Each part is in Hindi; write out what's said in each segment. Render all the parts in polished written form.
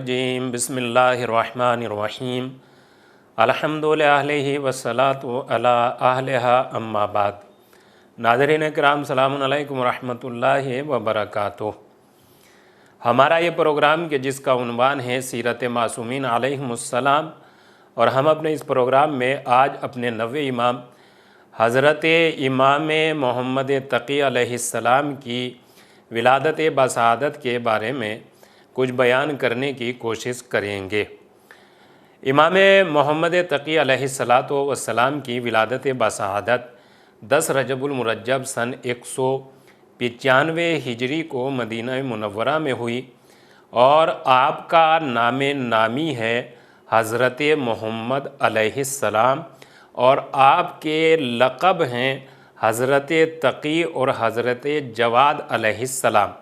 जीम बिस्मिल्लाहिर्रहमानिर्रहीम अल्हम्दुलिल्लाहि वस्सलातु अला अहलिहा अम्मा बाद। नाज़रीन किराम सलामुन अलैकुम रहमतुल्लाहि व बरकातुहू। हमारा ये प्रोग्राम के जिसका उन्वान है सीरत मासूमीन अलैहिमुस्सलाम, और हम अपने इस प्रोग्राम में आज अपने नवे इमाम हज़रत इमाम मोहम्मद तक़ी अलैहिस्सलाम की विलादत बसादत के बारे में कुछ बयान करने की कोशिश करेंगे। इमाम मोहम्मद तक़ी अलैहिस्सलातु वस्सलाम की विलादत बसादत 10 रजबुल मुरज्जब सन 195 हिजरी को मदीना मुनव्वरा में हुई, और आपका नाम नामी है हज़रत मोहम्मद अलैहिस्सलाम, और आपके लक़ब हैं हज़रत तक़ी और हज़रत जवाद अलैहिस्सलाम।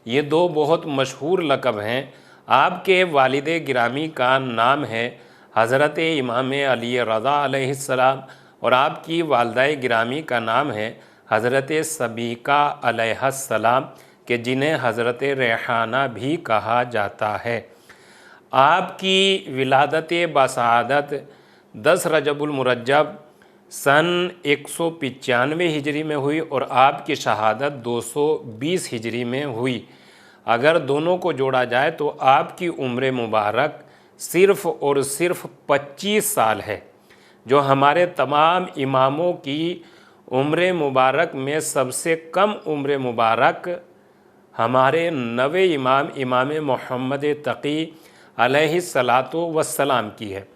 ये दो बहुत मशहूर लक़ब हैं। आपके वालिद गिरामी का नाम है हज़रत इमाम अली रज़ा अलैहिस्सलाम, और आपकी वालदा गिरामी का नाम है हज़रत सबीका अलैहिस्सलाम, के जिन्हें हज़रत रेहाना भी कहा जाता है। आपकी विलादत बसादत 10 रजबुल मुरज्जब सन 195 हिजरी में हुई, और आपकी शहादत 220 हिजरी में हुई। अगर दोनों को जोड़ा जाए तो आपकी उम्र मुबारक सिर्फ़ और सिर्फ 25 साल है, जो हमारे तमाम इमामों की उम्र मुबारक में सबसे कम उम्र मुबारक हमारे नवे इमाम इमाम मोहम्मद तक़ी अलैहिस्सलातु वस्सलाम की है।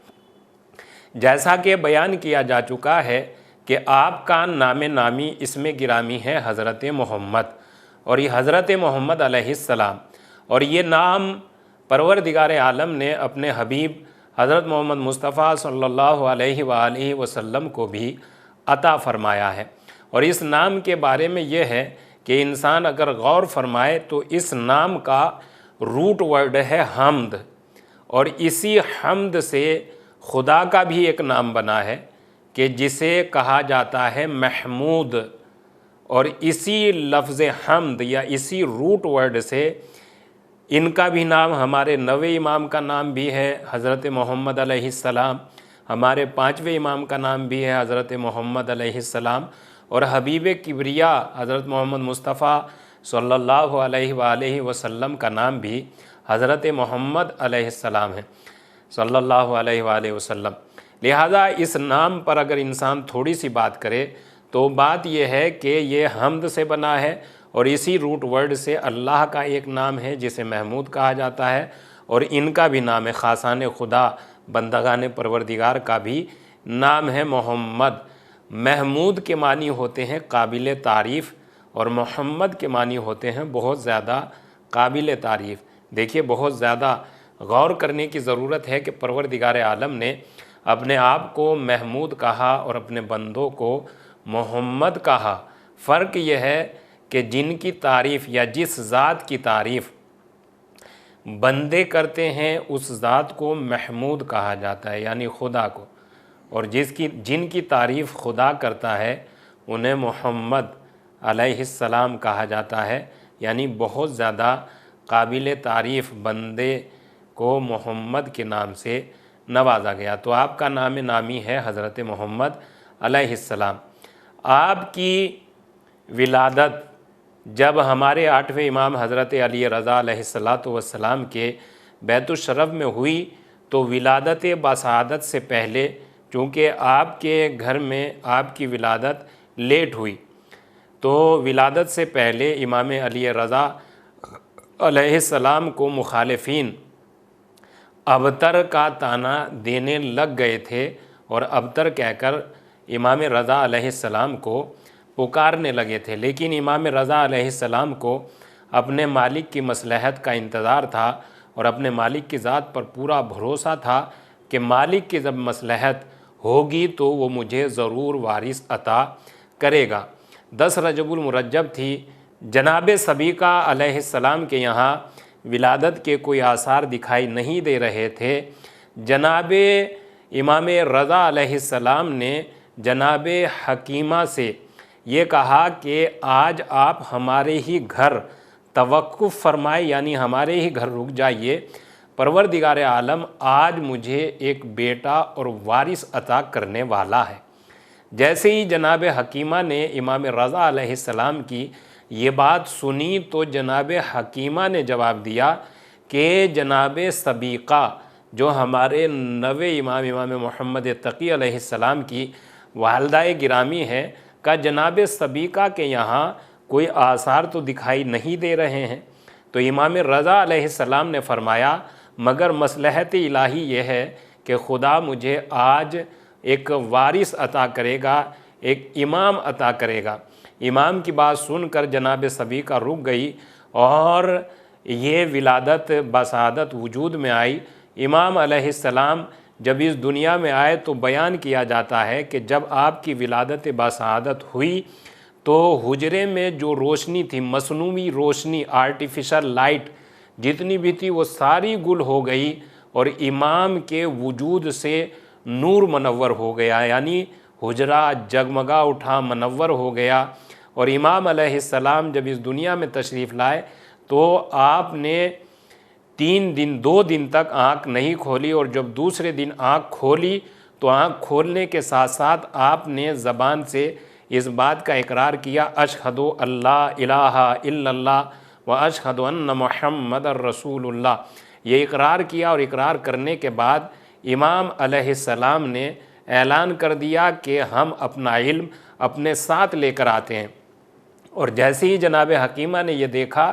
जैसा कि बयान किया जा चुका है कि आपका नाम नामी इसमें गिरामी है हज़रत मोहम्मद, और ये हज़रत मोहम्मद अलैहिस्सलाम, और ये नाम परवरदिगार आलम ने अपने हबीब हज़रत मोहम्मद मुस्तफ़ा सल्लल्लाहु अलैहि वसल्लम को भी अता फ़रमाया है। और इस नाम के बारे में यह है कि इंसान अगर गौर फरमाए तो इस नाम का रूट वर्ड है हम्द, और इसी हम्द से खुदा का भी एक नाम बना है कि जिसे कहा जाता है महमूद, और इसी लफ्ज़ हम्द या इसी रूट वर्ड से इनका भी नाम, हमारे नवे इमाम का नाम भी है हज़रत मोहम्मद अलैहिस्सलाम, हमारे 5वें इमाम का नाम भी है हज़रत मोहम्मद अलैहिस्सलाम, और हबीब किबरिया हज़रत मोहम्मद मुस्तफ़ा सल्लल्लाहु अलैहि वसल्लम का नाम भी हज़रत मोहम्मद अलैहिस्सलाम है सल्लल्लाहु अलैहि वसल्लम। लिहाजा इस नाम पर अगर इंसान थोड़ी सी बात करे तो बात यह है कि ये हम्द से बना है, और इसी रूट वर्ड से अल्लाह का एक नाम है जिसे महमूद कहा जाता है, और इनका भी नाम है खासान खुदा बंदगान परवरदिगार का भी नाम है मोहम्मद। महमूद के मानी होते हैं काबिल तारीफ़, और मोहम्मद के मानी होते हैं बहुत ज़्यादा काबिल तारीफ़। देखिए, बहुत ज़्यादा गौर करने की ज़रूरत है कि परवरदिगार आलम ने अपने आप को महमूद कहा और अपने बंदों को मोहम्मद कहा। फ़र्क यह है कि जिनकी तारीफ़ या जिस ज़ात की तारीफ़ बंदे करते हैं उस ज़ात को महमूद कहा जाता है, यानी खुदा को, और जिनकी तारीफ़ खुदा करता है उन्हें मोहम्मद अलैहिस्सलाम कहा जाता है, यानी बहुत ज़्यादा काबिल तारीफ़ बंदे को मोहम्मद के नाम से नवाजा गया। तो आपका नाम नामी है हज़रत मोहम्मद अलैहिस्सलाम। आपकी विलादत जब हमारे 8वें इमाम हज़रत अली रज़ा अलैहिस्सलातु वस्सलाम के बैतुश्शरफ़ में हुई, तो विलादत बसादत से पहले, चूँकि आपके घर में आपकी विलादत लेट हुई, तो विलादत से पहले इमाम अली रज़ा अलैहिस्सलाम को मुखालिफीन अबतर का ताना देने लग गए थे, और अबतर कहकर इमाम रज़ा अलैहिस्सलाम को पुकारने लगे थे। लेकिन इमाम रज़ा अलैहिस्सलाम को अपने मालिक की मसलहत का इंतज़ार था, और अपने मालिक की ज़ात पर पूरा भरोसा था कि मालिक की जब मसलहत होगी तो वो मुझे ज़रूर वारिस अता करेगा। 10 रजबुल मुरज्जब थी। जनाब सबीका अलैहिस्सलाम के यहाँ विलादत के कोई आसार दिखाई नहीं दे रहे थे। जनाब इमाम रज़ा अलैहिस्सलाम ने जनाब हकीमा से ये कहा कि आज आप हमारे ही घर तवक्कुफ़ फरमाए, यानी हमारे ही घर रुक जाइए। परवरदिगार आलम आज मुझे एक बेटा और वारिस अता करने वाला है। जैसे ही जनाब हकीमा ने इमाम रज़ा अलैहिस्सलाम की ये बात सुनी तो जनाब हकीमा ने जवाब दिया कि जनाब सबीक़ा जो हमारे नवे इमाम मोहम्मद तक़ी अलैहिस्सलाम की वालदाए गिरामी है का जनाब सबीक़ा के यहाँ कोई आसार तो दिखाई नहीं दे रहे हैं। तो इमाम रज़ा अलैहिस्सलाम ने फरमाया मगर मसलहत इलाही ये है कि खुदा मुझे आज एक वारिस अता करेगा, एक इमाम अता करेगा। इमाम की बात सुनकर जनाब सबीक़ा रुक गई और ये विलादत बसादत वजूद में आई। इमाम अलैहिस्सलाम जब इस दुनिया में आए तो बयान किया जाता है कि जब आपकी विलादत बसादत हुई तो हुजरे में जो रोशनी थी, मसनूई रोशनी, आर्टिफिशियल लाइट जितनी भी थी वो सारी गुल हो गई और इमाम के वजूद से नूर मनव्वर हो गया, यानी हुजरा जगमगा उठा, मनव्वर हो गया। और इमाम अलैहिस्सलाम जब इस दुनिया में तशरीफ़ लाए तो आपने 2 दिन तक आँख नहीं खोली और जब दूसरे दिन आँख खोली तो आँख खोलने के साथ साथ आपने ज़बान से इस बात का इकरार किया अशहदु अल्ला इलाहा इल्लल्लाह व अशहदु अन्ना मुहम्मदर रसूलुल्लाह। ये इकरार किया और इकरार करने के बाद इमाम अलैहिस्सलाम ने ऐलान कर दिया कि हम अपना इल्म अपने साथ लेकर आते हैं। और जैसे ही जनाब हकीमा ने यह देखा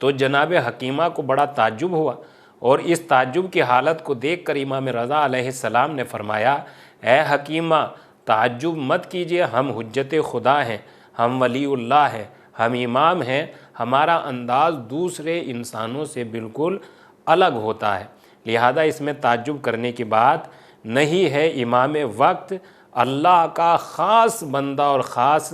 तो जनाब हकीमा को बड़ा ताज्जुब हुआ और इस ताज्जुब की हालत को देखकर इमाम रज़ा अलैहिस्सलाम ने फरमाया ए हकीमा ताज्जुब मत कीजिए, हम हुज्जत खुदा हैं, हम वलीउल्लाह हैं, हम इमाम हैं, हमारा अंदाज़ दूसरे इंसानों से बिल्कुल अलग होता है, लिहाजा इसमें ताज्जुब करने की बात नहीं है। इमाम वक्त अल्लाह का ख़ास बंदा और ख़ास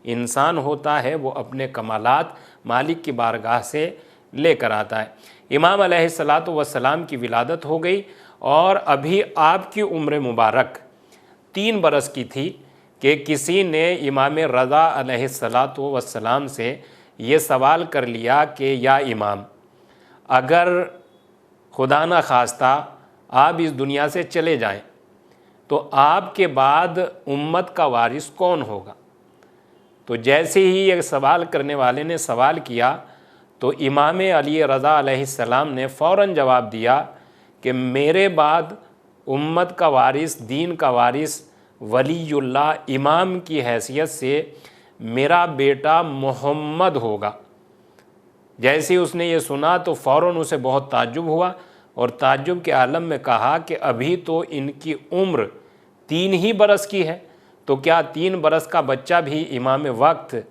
इंसान होता है, वो अपने कमालात मालिक की बारगाह से लेकर आता है। इमाम अलैहिस्सलातु वस्सलाम की विलादत हो गई और अभी आपकी उम्र मुबारक 3 बरस की थी कि किसी ने इमाम रज़ा अलैहिस्सलातु वस्सलाम से ये सवाल कर लिया कि या इमाम, अगर खुदा न खास्ता आप इस दुनिया से चले जाएं तो आपके बाद उम्मत का वारिस कौन होगा। तो जैसे ही ये सवाल करने वाले ने सवाल किया तो इमाम अली रज़ा अलैहिस्सलाम ने फ़ौरन जवाब दिया कि मेरे बाद उम्मत का वारिस, दीन का वारिस, वलीयुल्लाह इमाम की हैसियत से मेरा बेटा मोहम्मद होगा। जैसे ही उसने ये सुना तो फ़ौरन उसे बहुत ताज्जुब हुआ और ताज्जुब के आलम में कहा कि अभी तो इनकी उम्र 3 ही बरस की है, तो क्या 3 बरस का बच्चा भी इमाम वक्त,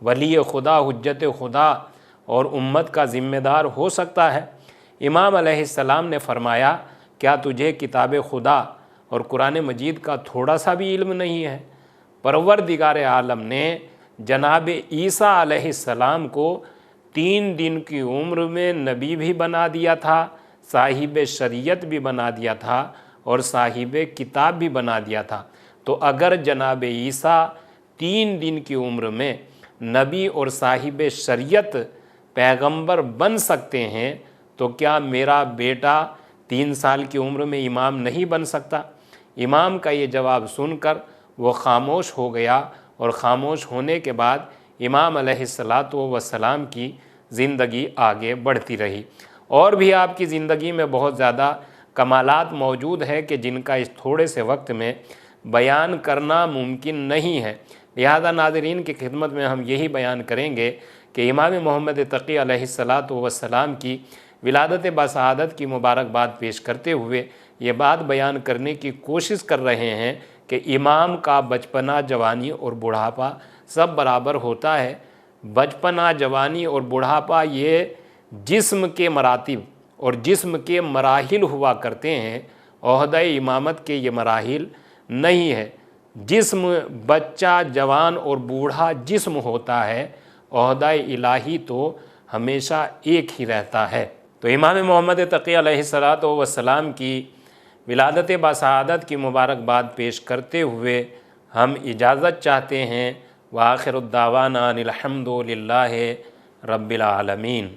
वली खुदा, हुज्जत खुदा और उम्मत का ज़िम्मेदार हो सकता है। इमाम अलैहिस्सलाम ने फरमाया क्या तुझे किताब खुदा और कुरान मजीद का थोड़ा सा भी इल्म नहीं है। परवरदिगार आलम ने जनाब ईसा अलैहिस्सलाम को 3 दिन की उम्र में नबी भी बना दिया था, साहिब शरीयत भी बना दिया था और साहिब किताब भी बना दिया था। तो अगर जनाब ईसा 3 दिन की उम्र में नबी और साहिब शरीयत पैगंबर बन सकते हैं तो क्या मेरा बेटा 3 साल की उम्र में इमाम नहीं बन सकता। इमाम का ये जवाब सुनकर वो खामोश हो गया और ख़ामोश होने के बाद इमाम अलैहिस्सलातु वस्सलाम की ज़िंदगी आगे बढ़ती रही। और भी आपकी ज़िंदगी में बहुत ज़्यादा कमालात मौजूद है कि जिनका इस थोड़े से वक्त में बयान करना मुमकिन नहीं है। लिहाजा नाज़रीन की खिदमत में हम यही बयान करेंगे कि इमाम मोहम्मद तक़ी अलैहिस्सलातु वस्सलाम की विलादत बसादत की मुबारकबाद पेश करते हुए ये बात बयान करने की कोशिश कर रहे हैं कि इमाम का बचपना, जवानी और बुढ़ापा सब बराबर होता है। बचपना, जवानी और बुढ़ापा ये जिस्म के मरातिब और जिस्म के मराहिल हुआ करते हैं, ओहदा इमामत के ये मराहिल नहीं है। जिस्म बच्चा, जवान और बूढ़ा जिस्म होता है, ओहदा इलाही तो हमेशा एक ही रहता है। तो इमाम मोहम्मद तक़ी अलैहिस्सलातु वस्सलाम की विलादत बसादत की मुबारकबाद पेश करते हुए हम इजाज़त चाहते हैं। व आखिरुद्दावाना अनिल हम्दुलिल्लाहि रब्बिल आलमीन।